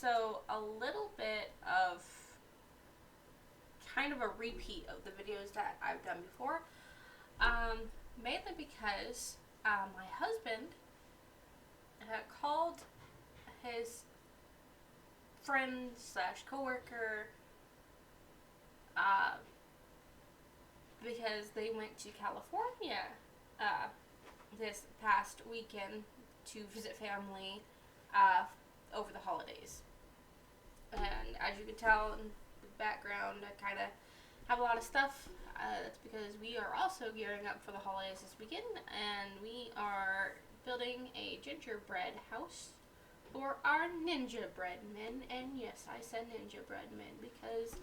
So, a little bit of kind of a repeat of the videos that I've done before. Mainly because my husband called his friend slash coworker because they went to California this past weekend to visit family over the holidays. And as you can tell in the background, I kind of have a lot of stuff. That's because we are also gearing up for the holidays this weekend, and we are building a gingerbread house for our ninja-bread men. And yes, I said ninja-bread men because,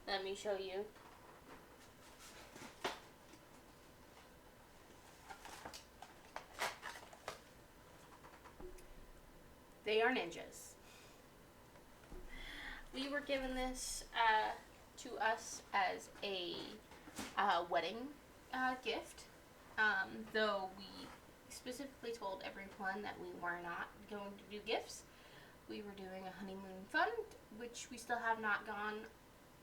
let me show you. They are ninjas. We were given this to us as a wedding gift, though we specifically told everyone that we were not going to do gifts. We were doing a honeymoon fund, which we still have not gone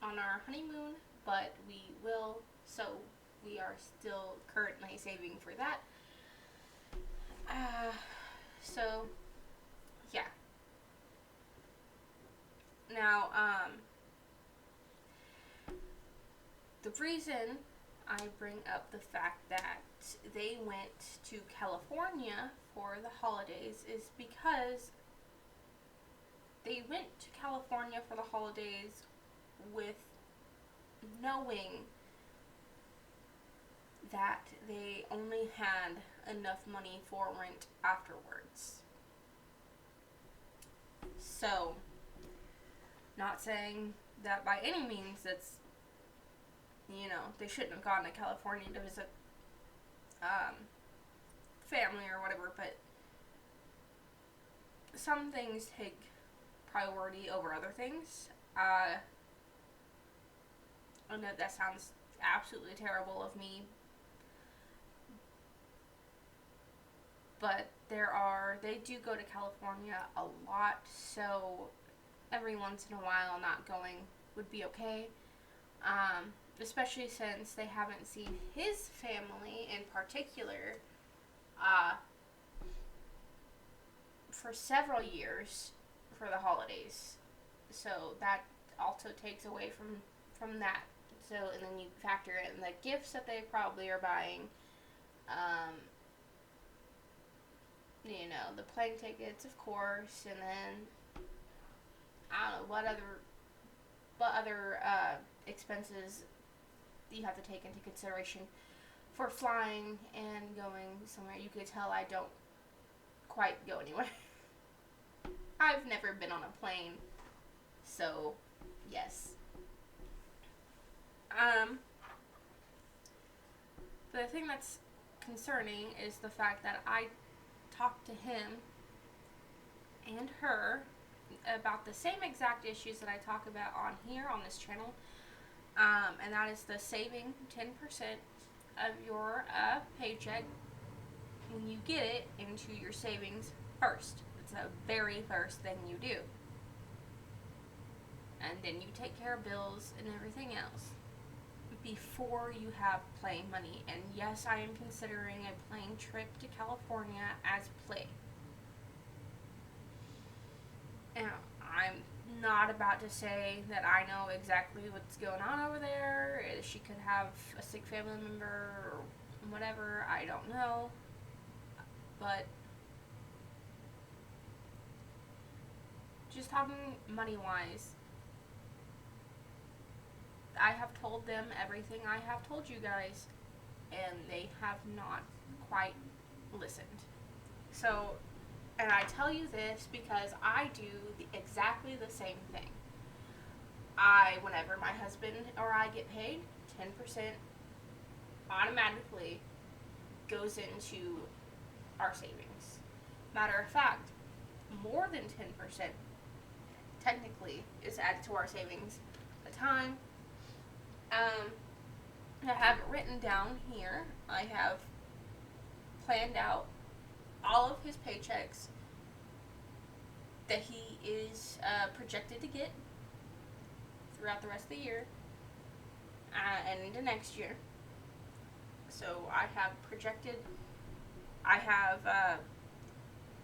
on our honeymoon, but we will, so we are still currently saving for that. So, yeah. Now, the reason I bring up the fact that they went to California for the holidays is because they went to California for the holidays with knowing that they only had enough money for rent afterwards. So, not saying that by any means that's, they shouldn't have gone to California to visit family or whatever, but some things take priority over other things. I know that sounds absolutely terrible of me, but they do go to California a lot, so every once in a while not going would be okay. Especially since they haven't seen his family in particular for several years for the holidays. So that also takes away from that. So, and then you factor in the gifts that they probably are buying, the plane tickets, of course, and then I don't know what other expenses you have to take into consideration for flying and going somewhere. You could tell I don't quite go anywhere. I've never been on a plane, so yes. The thing that's concerning is the fact that I talked to him and her about the same exact issues that I talk about on here on this channel, and that is the saving 10% of your paycheck when you get it into your savings first. It's the very first thing you do, and then you take care of bills and everything else before you have plane money. And yes, I am considering a plane trip to California as play. And I'm not about to say that I know exactly what's going on over there. She could have a sick family member or whatever. I don't know. But just talking money-wise, I have told them everything I have told you guys, and they have not quite listened. So, and I tell you this because I do exactly the same thing. Whenever my husband or I get paid, 10% automatically goes into our savings. Matter of fact, more than 10% technically is added to our savings at the time. I have it written down here. I have planned out all of his paychecks that he is projected to get throughout the rest of the year and into next year. So I have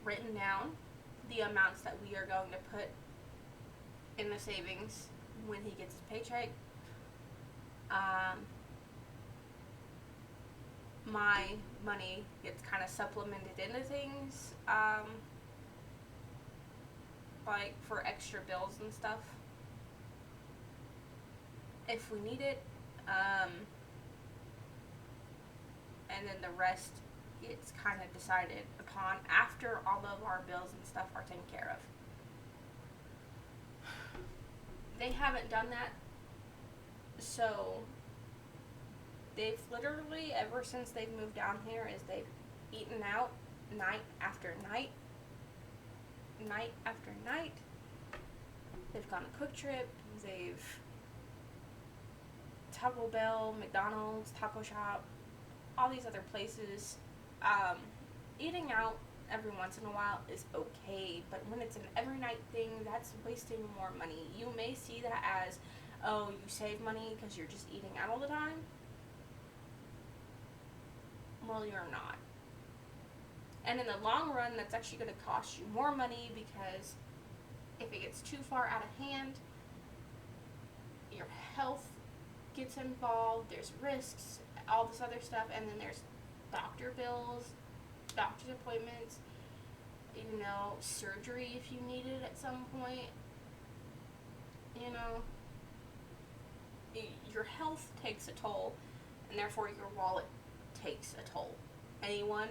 written down the amounts that we are going to put in the savings when he gets his paycheck. My money gets kind of supplemented into things, like for extra bills and stuff, if we need it. And then the rest gets kind of decided upon after all of our bills and stuff are taken care of. They haven't done that, so they've literally, ever since they've moved down here, is they've eaten out night after night, night after night. They've gone to Quick Trip, they've Taco Bell, McDonald's, Taco Shop, all these other places. Eating out every once in a while is okay, but when it's an every night thing, that's wasting more money. You may see that as, oh, you save money because you're just eating out all the time. Well, you're not. And in the long run, that's actually going to cost you more money, because if it gets too far out of hand, your health gets involved, there's risks, all this other stuff, and then there's doctor bills, doctor's appointments, surgery if you need it at some point. Your health takes a toll, and therefore your wallet takes a toll. Anyone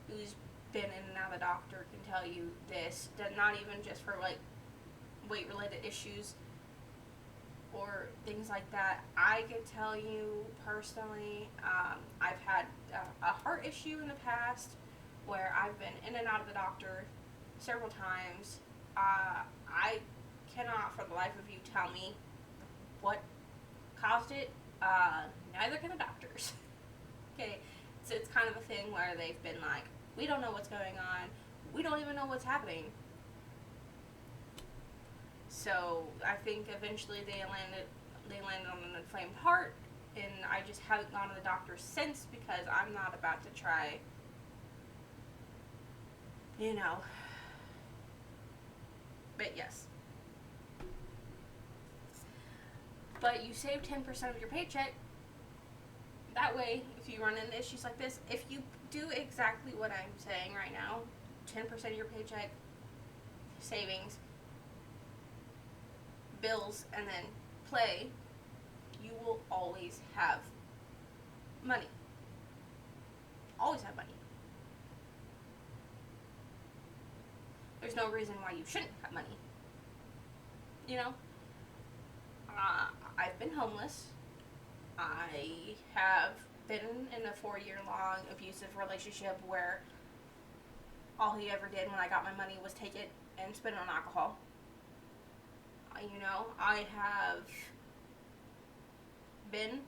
who's been in and out of the doctor can tell you this, not even just for like weight-related issues or things like that. I could tell you personally, I've had a heart issue in the past where I've been in and out of the doctor several times. I cannot for the life of you tell me what caused it. Neither can the doctors. Okay, so it's kind of a thing where they've been like, we don't know what's going on, we don't even know what's happening. So I think eventually they landed on an inflamed heart, and I just haven't gone to the doctor since, because I'm not about to try, But yes. But you save 10% of your paycheck. That way, if you run into issues like this, if you do exactly what I'm saying right now, 10% of your paycheck, savings, bills, and then play, you will always have money. Always have money. There's no reason why you shouldn't have money. I've been homeless. I have been in a 4-year-long abusive relationship where all he ever did when I got my money was take it and spend it on alcohol. I have been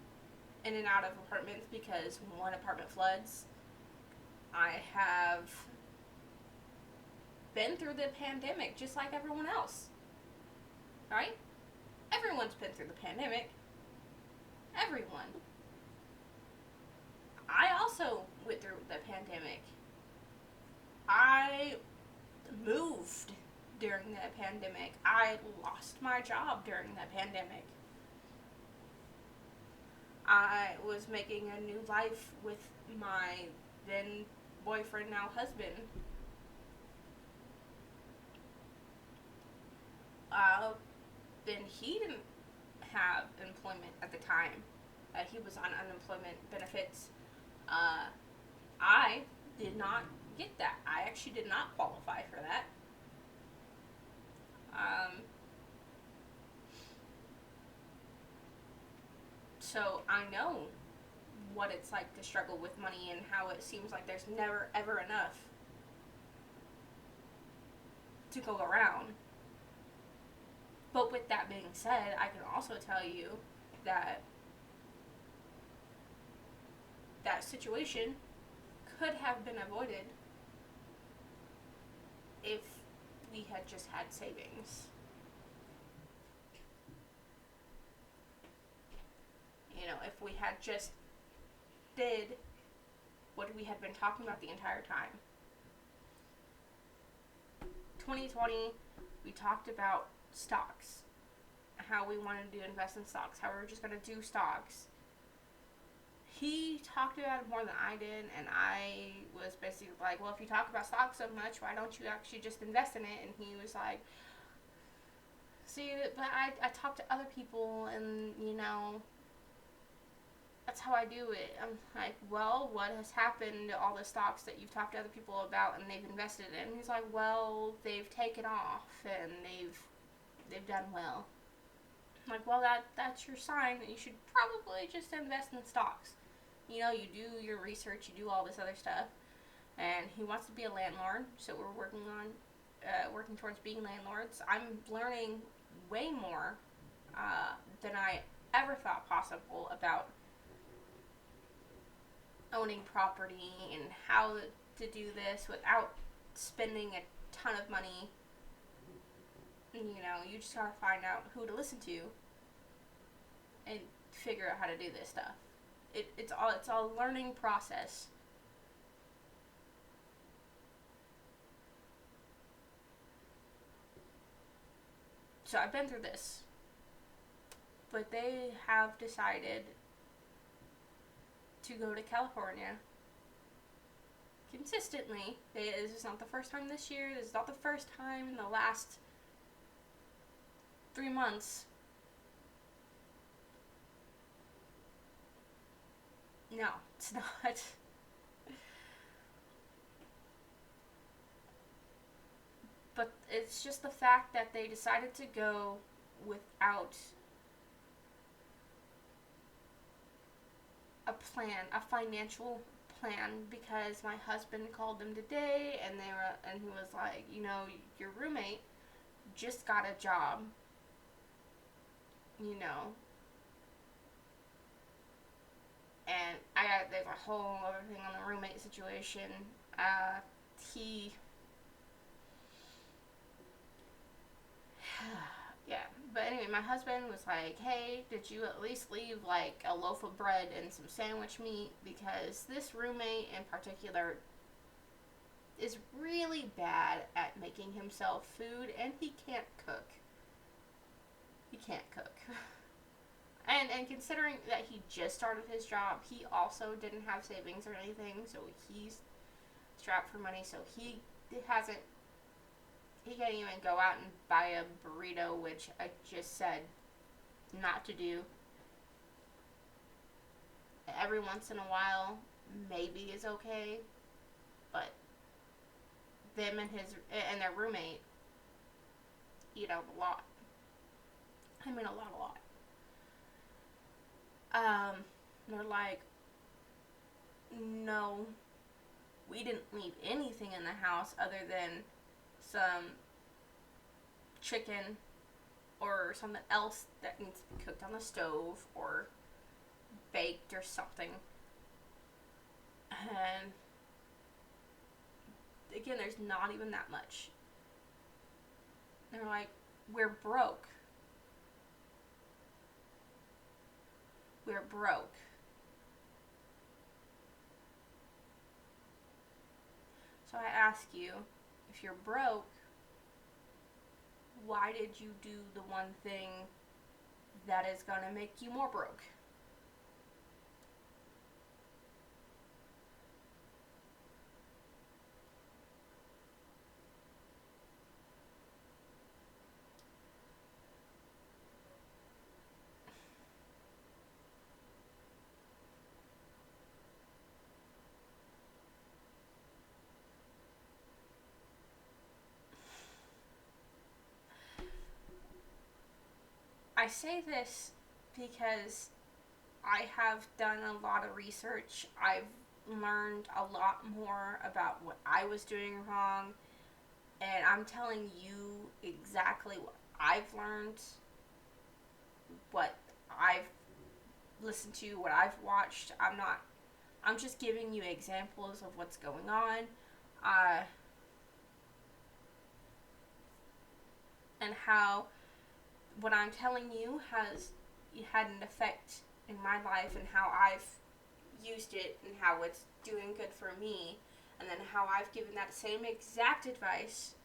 in and out of apartments because one apartment floods. I have been through the pandemic just like everyone else. Right? Everyone's been through the pandemic. Everyone. I also went through the pandemic. I moved during the pandemic. I lost my job during the pandemic. I was making a new life with my then boyfriend, now husband. Then he didn't have employment at the time. He was on unemployment benefits. I did not get that. I actually did not qualify for that. So I know what it's like to struggle with money and how it seems like there's never ever enough to go around. But with that being said, I can also tell you that that situation could have been avoided if we had just had savings. You know, if we had just did what we had been talking about the entire time. 2020, we talked about stocks, how we wanted to invest in stocks, how we were just going to do stocks. He talked about it more than I did, and I was basically like, well, if you talk about stocks so much, why don't you actually just invest in it? And he was like, see, but I talk to other people, and, you know, that's how I do it. I'm like, well, what has happened to all the stocks that you've talked to other people about and they've invested in? And he's like, well, they've taken off, and they've done well. I'm like, well, that's your sign that you should probably just invest in stocks. You know, you do your research, you do all this other stuff. And he wants to be a landlord, so we're working towards being landlords. I'm learning way more than I ever thought possible about owning property and how to do this without spending a ton of money. You know, you just gotta find out who to listen to and figure out how to do this stuff. It's a learning process. So I've been through this, but they have decided to go to California consistently. This is not the first time this year. This is not the first time in the last 3 months. No, it's not. But it's just the fact that they decided to go without a plan, a financial plan, because my husband called them today and he was like, you know, your roommate just got a job, you know, and there's a whole other thing on the roommate situation. He yeah, but anyway, my husband was like, hey, did you at least leave like a loaf of bread and some sandwich meat, because this roommate in particular is really bad at making himself food, and he can't cook. And considering that he just started his job, he also didn't have savings or anything, so he's strapped for money, so he can't even go out and buy a burrito, which I just said not to do. Every once in a while, maybe is okay, but them and their roommate eat out a lot. I mean, a lot. They're like, no, we didn't leave anything in the house other than some chicken or something else that needs to be cooked on the stove or baked or something. And again, there's not even that much. They're like, we're broke. So I ask you, if you're broke, why did you do the one thing that is going to make you more broke? I say this because I have done a lot of research. I've learned a lot more about what I was doing wrong, and I'm telling you exactly what I've learned, what I've listened to, what I've watched. I'm just giving you examples of what's going on. and how what I'm telling you has had an effect in my life and how I've used it and how it's doing good for me, and then how I've given that same exact advice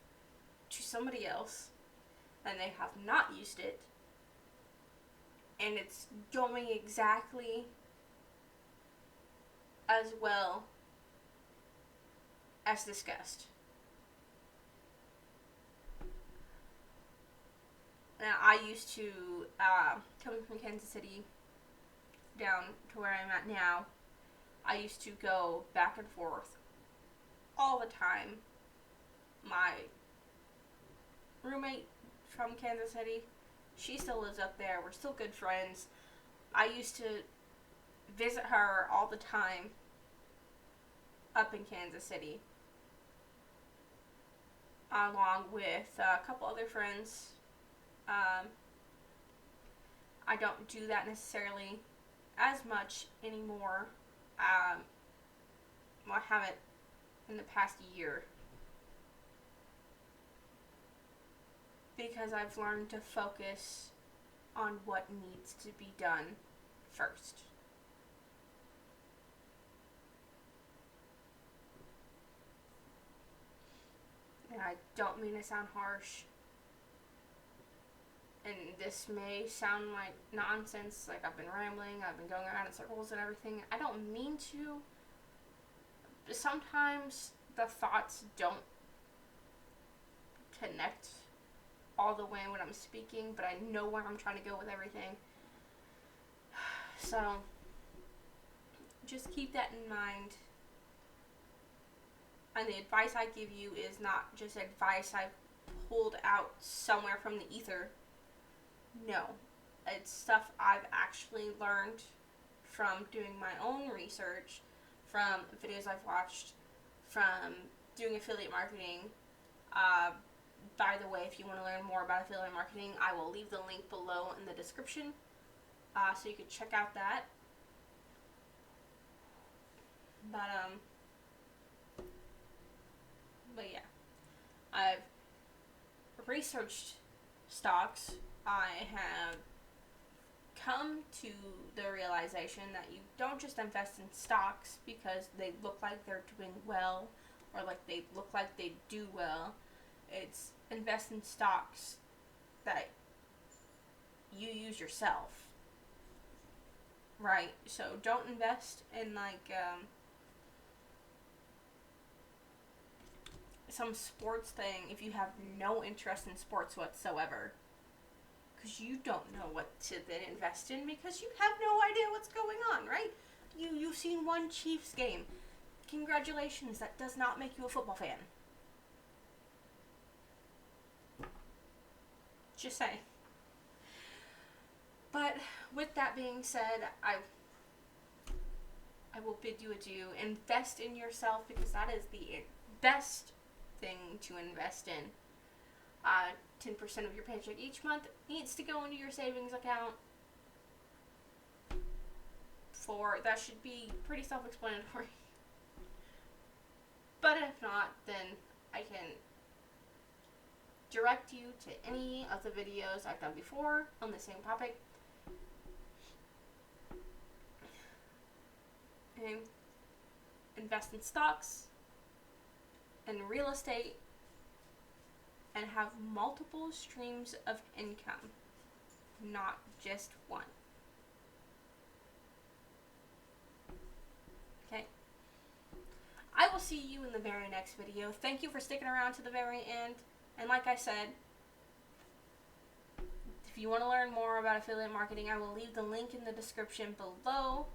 to somebody else and they have not used it and it's going exactly as well as discussed. Now, I used to, coming from Kansas City down to where I'm at now, I used to go back and forth all the time. My roommate from Kansas City, she still lives up there. We're still good friends. I used to visit her all the time up in Kansas City, along with a couple other friends. I don't do that necessarily as much anymore. Well, I haven't in the past year, because I've learned to focus on what needs to be done first. And I don't mean to sound harsh, and this may sound like nonsense, like I've been rambling, I've been going around in circles and everything. I don't mean to. Sometimes the thoughts don't connect all the way when I'm speaking, but I know where I'm trying to go with everything. So, just keep that in mind. And the advice I give you is not just advice I've pulled out somewhere from the ether. No. It's stuff I've actually learned from doing my own research, from videos I've watched, from doing affiliate marketing. By the way, if you want to learn more about affiliate marketing, I will leave the link below in the description, so you can check out that. But yeah, I've researched stocks. I have come to the realization that you don't just invest in stocks because they look like they're doing well or like they look like they do well. It's invest in stocks that you use yourself, right? So don't invest in some sports thing if you have no interest in sports whatsoever, because you don't know what to then invest in because you have no idea what's going on, right? You've seen one Chiefs game. Congratulations, that does not make you a football fan. Just saying. But with that being said, I will bid you adieu. Invest in yourself, because that is the best thing to invest in. 10% of your paycheck each month needs to go into your savings account. That should be pretty self-explanatory. But if not, then I can direct you to any of the videos I've done before on the same topic. And invest in stocks and real estate and have multiple streams of income, not just one. Okay? I will see you in the very next video. Thank you for sticking around to the very end. And like I said, if you want to learn more about affiliate marketing, I will leave the link in the description below.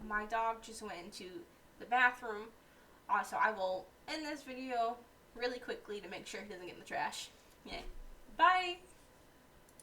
My dog just went into the bathroom, so I will end this video really quickly to make sure he doesn't get in the trash. Yeah. Bye!